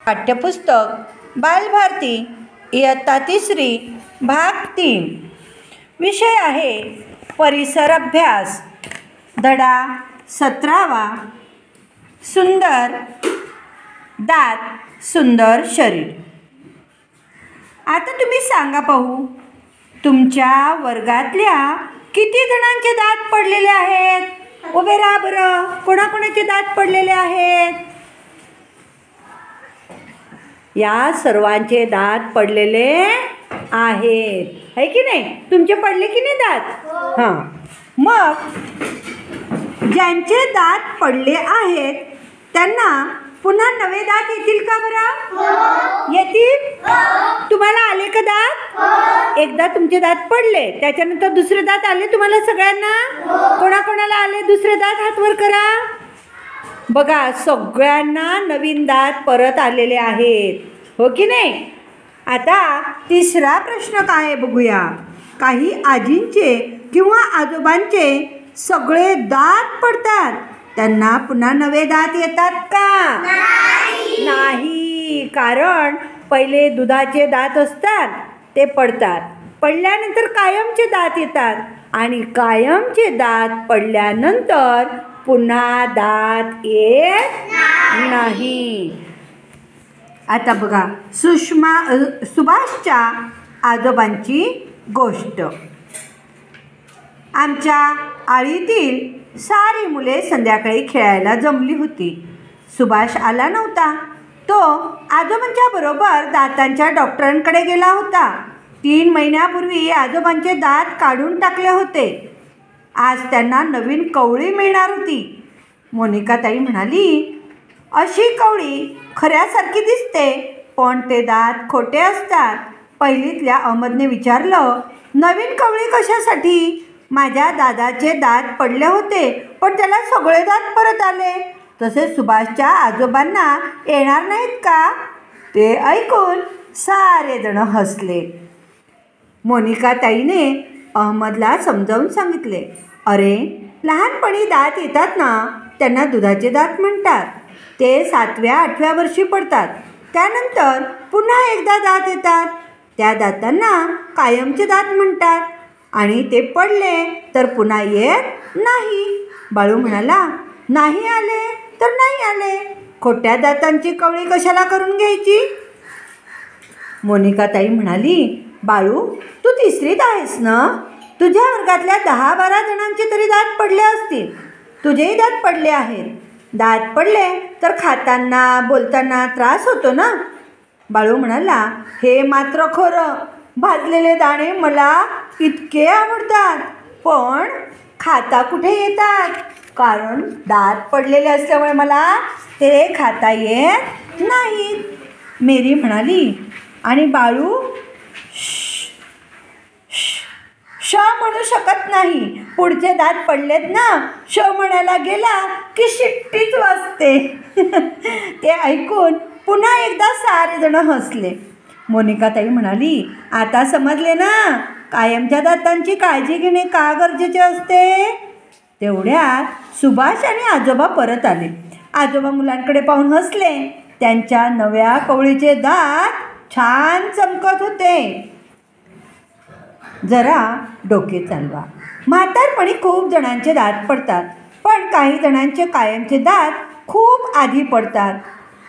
पाठ्यपुस्तक बालभारती इयत्ता 3 भाग 3. विषय आहे परिसर अभ्यास. धडा 17वा. सुंदर दात सुंदर शरीर. आता तुम्ही सांगा पाहू, तुमच्या वर्गातल्या किती जणांचे दात पडलेले आहेत? उभे राहा बरं. कोणाकोणाचे दात पडलेले आहेत? या सर्वांचे दात पडलेले आहेत, है की नाही? तुमचे पडले की नाही दात? हां. मग ज्यांचे दात पडले आहेत त्यांना पुन्हा नवे दात येतील का बरं? येतील? तुम्हाला आले का दात? एकदा तुमचे दात पडले, त्याच्यानंतर दुसरे दात आले तुम्हाला सगळ्यांना? कोणाकोणाला आले दुसरे दात? हात वर करा. बघा, सगळ्यांना नवीन दात परत आलेले आहेत, हो की नाही? आता तिसरा प्रश्न काय आहे बघूया. काही आजींचे किंवा आजोबांचे सगळे दात पडतात, त्यांना पुन्हा नवे दात येतात का? नाही. कारण पहिले दुधाचे दात असतात ते पडतात, पडल्यानंतर कायमचे दात येतात आणि कायमचे दात पडल्यानंतर पुन्हा दात येत नाही. आता बघा, सुभाषच्या आजोबांची गोष्ट. आमच्या आळीतील सारी मुले संध्याकाळी खेळायला जमली होती. सुभाष आला नव्हता. तो आजोबांच्या बरोबर दातांच्या डॉक्टरांकडे गेला होता. 3 महिन्यापूर्वी आजोबांचे दात काढून टाकले होते. आज त्यांना नवीन कवळी मिळणार होती. मोनिकाताई म्हणाली, अशी कवळी खऱ्यासारखी दिसते, पण ते दात खोटे असतात. पहिलीतल्या अहमदने विचारलं, नवीन कवळी कशासाठी? माझ्या दादाचे दात पडले होते, पण त्याला सगळे दात परत आले. तसेच सुभाषच्या आजोबांना येणार नाहीत का? ते ऐकून सारे जण हसले. मोनिकाताईने अहमदला समजावून सांगितले, अरे, लहानपणी दात येतात ना, त्यांना दुधाचे दात म्हणतात. ते 7व्या-8व्या वर्षी पडतात. त्यानंतर पुन्हा एकदा दात येतात, त्या दातांना कायमचे दात म्हणतात. आणि ते पडले तर पुन्हा येत नाही. बाळू म्हणाला, नाही आले तर नाही आले, खोट्या दातांची कवळी कशाला करून घ्यायची? मोनिकाताई म्हणाली, बाळू, तू 3रीत आहेस ना? तुझ्या वर्गातल्या 10-12 जणांचे तरी दात पडले असतील. तुझेही दात पडले आहेत. दात पडले तर खाताना बोलताना त्रास होतो ना? बाळू म्हणाला, हे मात्र खरं. भाजलेले दाणे मला इतके आवडतात, पण खाता कुठे येतात? कारण दात पडलेले असल्यामुळे मला ते खाता येत नाहीत. मेरी म्हणाली. आणि बाळू श म्हणू शकत नाही. पुढचे दात पडलेत ना, श म्हणायला गेला की शिट्टीच वाजते. ते ऐकून पुन्हा एकदा सारे जण हसले. मोनिकाताई म्हणाली, आता समजले ना कायमच्या दातांची काळजी घेणे का गरजेचे असते? तेवढ्यात सुभाष आणि आजोबा परत आले. आजोबा मुलांकडे पाहून हसले. त्यांच्या नव्या कवळीचे दात छान चमकत होते. जरा डोके चालवा. म्हातारपणी खूप जणांचे दात पडतात, पण काही जणांचे कायमचे दात खूप आधी पडतात.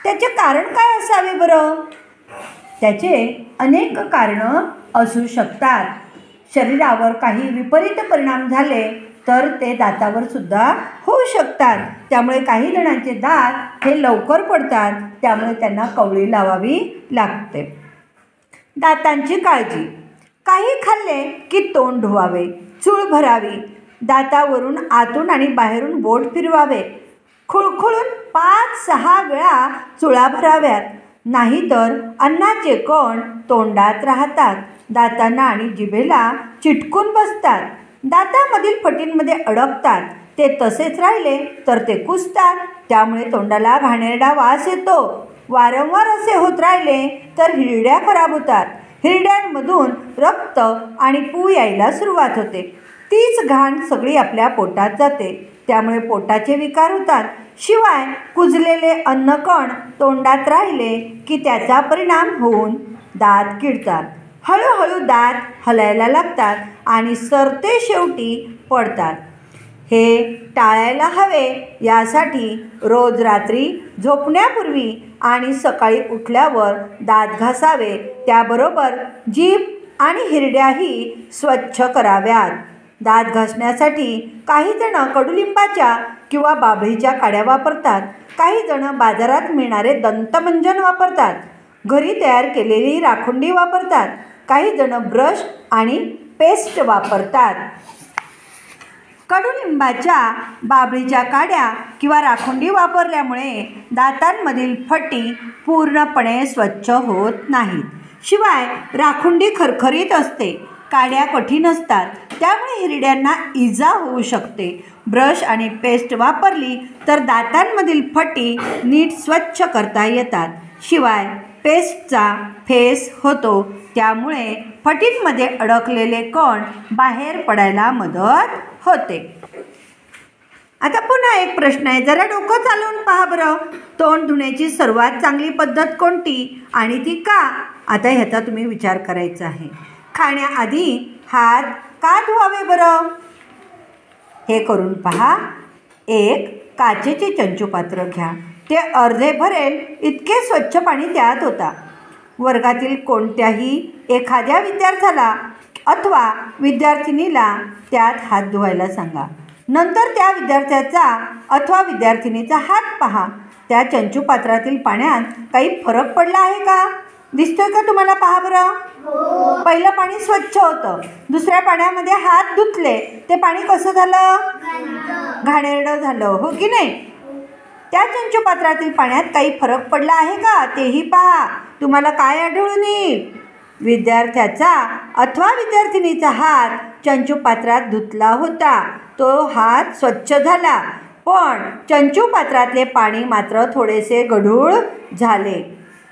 त्याचे कारण काय असावे बरं? त्याचे अनेक कारणं असू शकतात. शरीरावर काही विपरीत परिणाम झाले तर ते दातावर सुद्धा होऊ शकतात. त्यामुळे काही जणांचे दात हे लवकर पडतात, त्यामुळे त्यांना कवळी लावावी लागते. दातांची काळजी. काही खाल्ले की तोंड धुवावे, चूळ भरावी, दातावरून आतून आणि बाहेरून बोट फिरवावे, खुळखुळून 5-6 वेळा चुळा भराव्यात. नाहीतर अन्नाचे कण तोंडात राहतात, दातांना आणि जिभेला चिटकून बसतात, दातामधील फटींमध्ये अडकतात. ते तसेच राहिले तर ते कुजतात, त्यामुळे तोंडाला घाणेरडा वास येतो. वारंवार असे होत राहिले तर हिरड्या खराब होतात. हिरड्यांमधून रक्त आणि पू यायला सुरुवात होते. तीच घाण सगळी आपल्या पोटात जाते, त्यामुळे पोटाचे विकार होतात. शिवाय कुजलेले अन्नकण तोंडात राहिले की त्याचा परिणाम होऊन दात किडतात. हळूहळू दात हलायला लागतात आणि सरते शेवटी पडतात. हे टाळायला हवे यासाठी रोज रात्री झोपण्यापूर्वी आणि सकाळी उठल्यावर दात घासावे. त्याबरोबर जीभ आणि हिरड्याही स्वच्छ कराव्यात. दात घासण्यासाठी काही जण कडुलिंबाच्या किंवा बाभळीच्या काड्या वापरतात. काही जण बाजारात मिळणारे दंतमंजन वापरतात. घरी तयार केलेली राखुंडी वापरतात. काही जण ब्रश आणि पेस्ट वापरतात. कडुलिंबाच्या बाभळीच्या काड्या किंवा राखुंडी वापरल्यामुळे दातांमधील फटी पूर्णपणे स्वच्छ होत नाहीत. शिवाय राखुंडी खरखरीत असते. काड्या कठीण असतात. त्यामुळे हिरड्यांना इजा होऊ शकते. ब्रश आणि पेस्ट वापरली तर दातांमधील फटी नीट स्वच्छ करता येतात. शिवाय पेस्टचा फेस होतो. त्यामुळे फटींमध्ये अडकलेले कण बाहेर पडायला मदत होते. आता पुन्हा एक प्रश्न आहे, जरा डोकं चालवून पहा बरं. तोंड धुण्याची सर्वात चांगली पद्धत कोणती आणि ती का? आता ह्याचा तुम्ही विचार करायचा आहे. खाण्याआधी हात का धुवावे बरं? हे करून पहा. एक काचेचे चंचुपात्र घ्या. ते अर्धे भरेल इतके स्वच्छ पाणी त्यात होता. वर्गातील कोणत्याही एखाद्या विद्यार्थ्याला अथवा विद्यार्थिनीला त्यात हात धुवायला सांगा. नंतर त्या विद्यार्थ्याचा अथवा विद्यार्थिनीचा हात पहा. त्या चंचुपात्रातील पाण्यात काही फरक पडला आहे का? दिसतोय का तुम्हाला? पहा बरं. पहिलं पाणी स्वच्छ होतं. दुसऱ्या पाण्यामध्ये हात धुतले, ते पाणी कसं झालं? घाणेरडं झालं, हो की नाही? त्या चंचुपात्रातील पाण्यात काही फरक पडला आहे का तेही पहा. तुम्हाला काय आढळून येईल? विद्यार्थ्याचा अथवा विद्यार्थिनीचा हात चंचुपात्रात धुतला होता. तो हात स्वच्छ झाला, पण चंचुपात्रातले पाणी मात्र थोडेसे गढूळ झाले.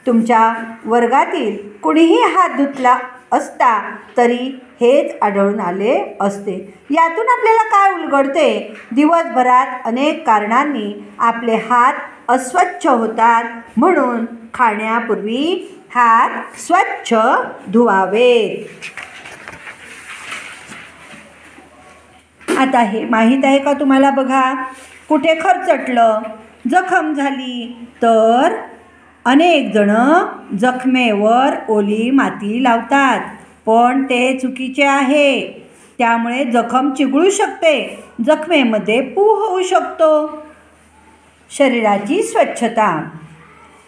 तुमच्या वर्गातील कुणीही हात धुतला असता तरी हेच आढळून आले असते. यातून आपल्याला काय उलगडते? दिवसभरात अनेक कारणांनी आपले हात अस्वच्छ होतात. म्हणून खाण्यापूर्वी हात स्वच्छ धुवावेत. आता हे माहीत आहे का तुम्हाला? बघा, कुठे खरचटलं, जखम झाली तर अनेक जण जखमेवर ओली माती लावतात, पण ते चुकीचे आहे. त्यामुळे जखम चिघळू शकते. जखमेमध्ये पू होऊ शकतो. शरीराची स्वच्छता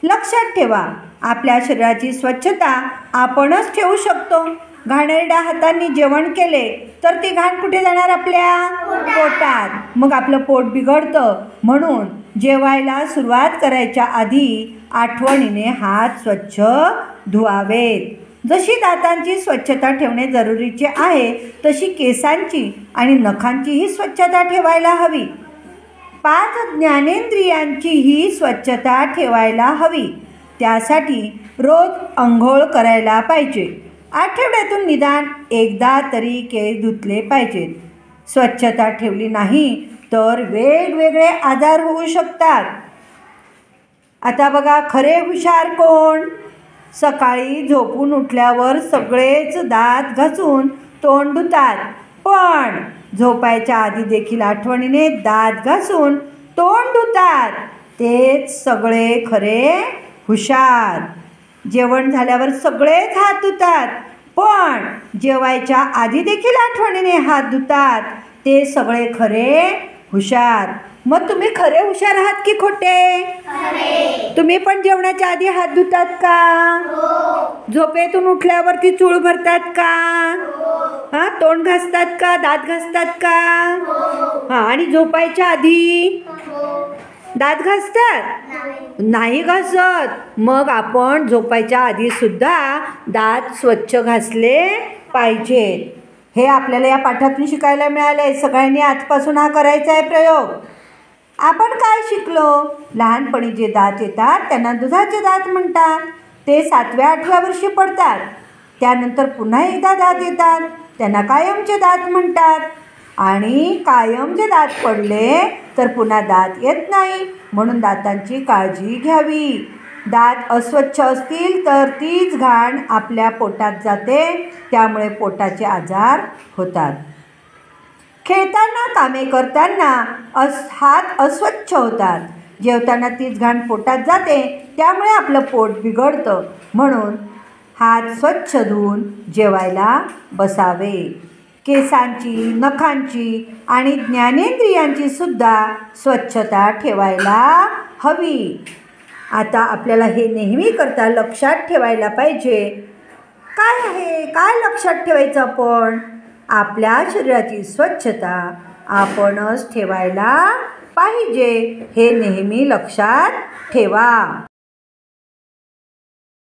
लक्षात ठेवा. आपल्या शरीराची स्वच्छता आपणच ठेवू शकतो. घाणेरड्या हातांनी जेवण केले तर ती घाण कुठे जाणार? आपल्या पोटात. मग आपलं पोट बिघडतं. म्हणून जेवायला सुरुवात करायच्या आधी आठवणीने हात स्वच्छ धुवावेत. जशी दातांची स्वच्छता ठेवणे जरुरीचे आहे तशी केसांची आणि नखांचीही स्वच्छता ठेवायला हवी. 5 ज्ञानेंद्रियांचीही स्वच्छता ठेवायला हवी. त्यासाठी रोज अंघोळ करायला पाहिजे. आठवड्यातून निदान एकदा तरी केस धुतले पाहिजेत. स्वच्छता ठेवली नाही तर वेगवेगळे आजार होऊ शकतात. आता बघा, खरे हुशार कोण? सकाळी झोपून उठल्यावर सगळेच दात घासून तोंड धुतात, पण झोपायच्या आधी देखील आठवणीने दात घासून तोंड धुतात. तेच सगळे खरे हुशार. जेवण झाल्यावर सगळेच हात धुतात, पण जेवायच्या आधी देखील आठवणीने हात धुतात. ते सगळे खरे हुशार. मग तुम्ही खरे हुशार आहात की खोटे? तुम्ही पण जेवणाच्या आधी हात धुतात का? झोपेतून उठल्यावरती चूळ भरतात का? हां, तोंड घासतात का? दात घासतात का? हां, आणि झोपायच्या आधी दात घासतात? नाही घासत. मग आपण झोपायच्या आधी सुद्धा दात स्वच्छ घासले पाहिजेत. हे आपल्याला या पाठातून शिकायला मिळाले. सगळ्यांनी आजपासून हा करायचा आहे प्रयोग. आपण काय शिकलो? लहानपणी जे दात येतात त्यांना दुधाचे दात म्हणतात. ते 7व्या-8व्या वर्षी पडतात. त्यानंतर पुन्हा एकदा दात येतात, त्यांना कायमचे दात म्हणतात. आणि कायम जे दात पडले तर पुन्हा दात येत नाही, म्हणून दातांची काळजी घ्यावी. दात अस्वच्छ असतील तर तीच घाण आपल्या पोटात जाते, त्यामुळे पोटाचे आजार होतात. खेळताना, कामे करताना हात अस्वच्छ होतात. जेवताना तीच घाण पोटात जाते, त्यामुळे आपलं पोट बिघडतं. म्हणून हात स्वच्छ धुवून जेवायला बसावे. केसांची, नखांची आणि ज्ञानेंद्रियांची सुद्धा स्वच्छता ठेवायला हवी. आता आपल्याला हे नेहमी करता लक्षात ठेवायला पाहिजे. काय आहे, काय लक्षात ठेवायचं आपण? आपल्या शरीराची स्वच्छता आपणच ठेवायला पाहिजे, हे नेहमी लक्षात ठेवा.